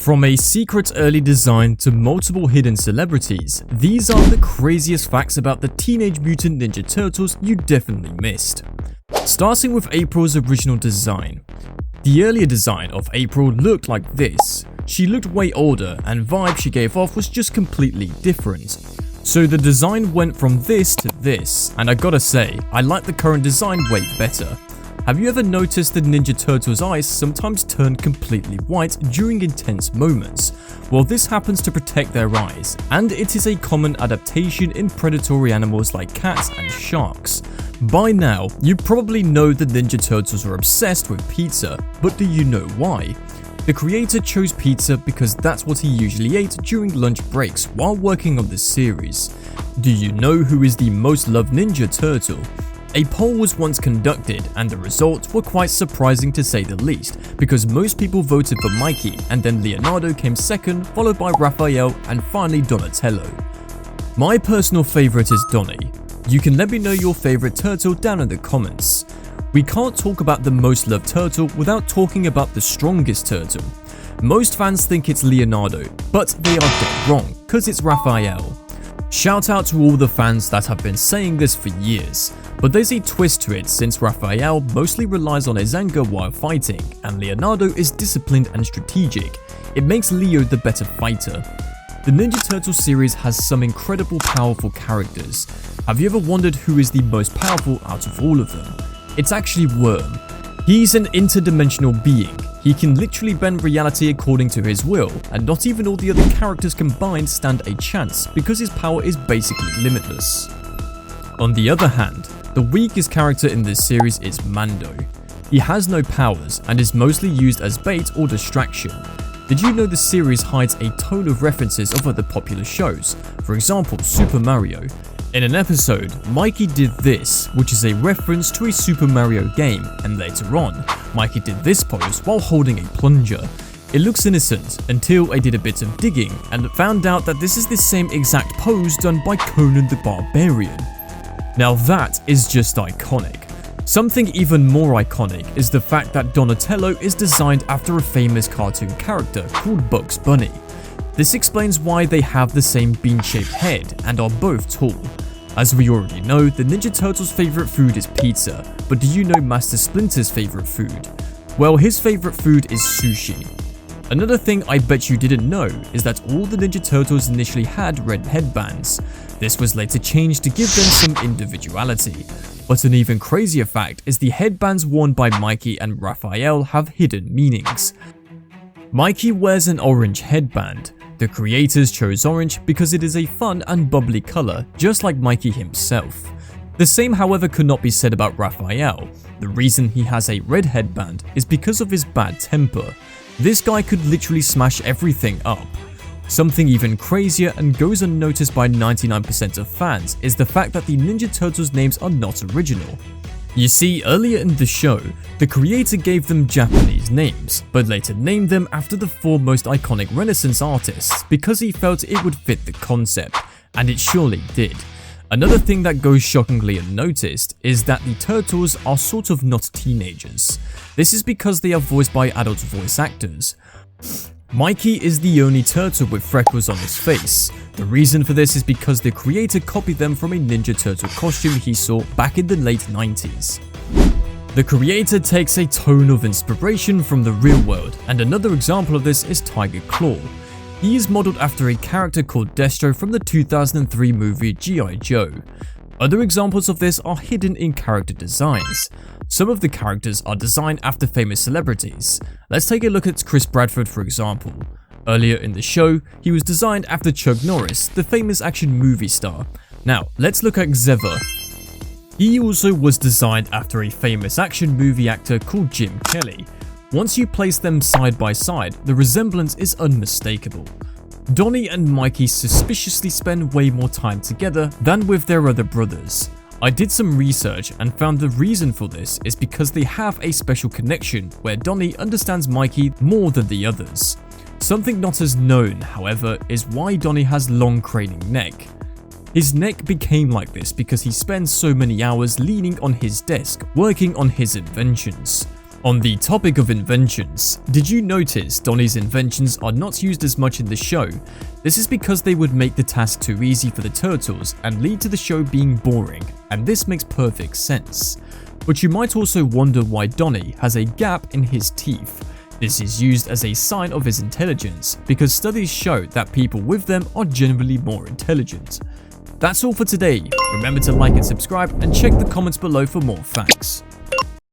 From a secret early design to multiple hidden celebrities, these are the craziest facts about the Teenage Mutant Ninja Turtles you definitely missed. Starting with April's original design. The earlier design of April looked like this. She looked way older and vibe she gave off was just completely different. So the design went from this to this, and I gotta say, I like the current design way better. Have you ever noticed the Ninja Turtles' eyes sometimes turn completely white during intense moments? Well, this happens to protect their eyes, and it is a common adaptation in predatory animals like cats and sharks. By now, you probably know the Ninja Turtles are obsessed with pizza, but do you know why? The creator chose pizza because that's what he usually ate during lunch breaks while working on this series. Do you know who is the most loved Ninja Turtle? A poll was once conducted and the results were quite surprising to say the least, because most people voted for Mikey and then Leonardo came second, followed by Raphael and finally Donatello. My personal favourite is Donnie. You can let me know your favourite turtle down in the comments. We can't talk about the most loved turtle without talking about the strongest turtle. Most fans think it's Leonardo, but they are dead wrong, cause it's Raphael. Shout out to all the fans that have been saying this for years, but there's a twist to it since Raphael mostly relies on his anger while fighting, and Leonardo is disciplined and strategic. It makes Leo the better fighter. The Ninja Turtle series has some incredible powerful characters. Have you ever wondered who is the most powerful out of all of them? It's actually Worm. He's an interdimensional being. He can literally bend reality according to his will, and not even all the other characters combined stand a chance because his power is basically limitless. On the other hand, the weakest character in this series is Mando. He has no powers and is mostly used as bait or distraction. Did you know the series hides a ton of references of other popular shows, for example Super Mario? In an episode, Mikey did this, which is a reference to a Super Mario game, and later on, Mikey did this pose while holding a plunger. It looks innocent until I did a bit of digging and found out that this is the same exact pose done by Conan the Barbarian. Now that is just iconic. Something even more iconic is the fact that Donatello is designed after a famous cartoon character called Bugs Bunny. This explains why they have the same bean-shaped head and are both tall. As we already know, the Ninja Turtles' favourite food is pizza, but do you know Master Splinter's favourite food? Well, his favourite food is sushi. Another thing I bet you didn't know is that all the Ninja Turtles initially had red headbands. This was later changed to give them some individuality. But an even crazier fact is the headbands worn by Mikey and Raphael have hidden meanings. Mikey wears an orange headband. The creators chose orange because it is a fun and bubbly colour, just like Mikey himself. The same, however, could not be said about Raphael. The reason he has a red headband is because of his bad temper. This guy could literally smash everything up. Something even crazier and goes unnoticed by 99% of fans is the fact that the Ninja Turtles' names are not original. You see, earlier in the show, the creator gave them Japanese names, but later named them after the four most iconic Renaissance artists because he felt it would fit the concept, and it surely did. Another thing that goes shockingly unnoticed is that the Turtles are sort of not teenagers. This is because they are voiced by adult voice actors. Mikey is the only turtle with freckles on his face. The reason for this is because the creator copied them from a Ninja Turtle costume he saw back in the late 90s. The creator takes a ton of inspiration from the real world, and another example of this is Tiger Claw. He is modeled after a character called Destro from the 2003 movie G.I. Joe. Other examples of this are hidden in character designs. Some of the characters are designed after famous celebrities. Let's take a look at Chris Bradford for example. Earlier in the show, he was designed after Chuck Norris, the famous action movie star. Now, let's look at Xever. He also was designed after a famous action movie actor called Jim Kelly. Once you place them side by side, the resemblance is unmistakable. Donnie and Mikey suspiciously spend way more time together than with their other brothers. I did some research and found the reason for this is because they have a special connection where Donnie understands Mikey more than the others. Something not as known, however, is why Donnie has long craning neck. His neck became like this because he spends so many hours leaning on his desk working on his inventions. On the topic of inventions, did you notice Donnie's inventions are not used as much in the show? This is because they would make the task too easy for the turtles and lead to the show being boring, and this makes perfect sense. But you might also wonder why Donnie has a gap in his teeth. This is used as a sign of his intelligence, because studies show that people with them are generally more intelligent. That's all for today. Remember to like and subscribe, and check the comments below for more facts.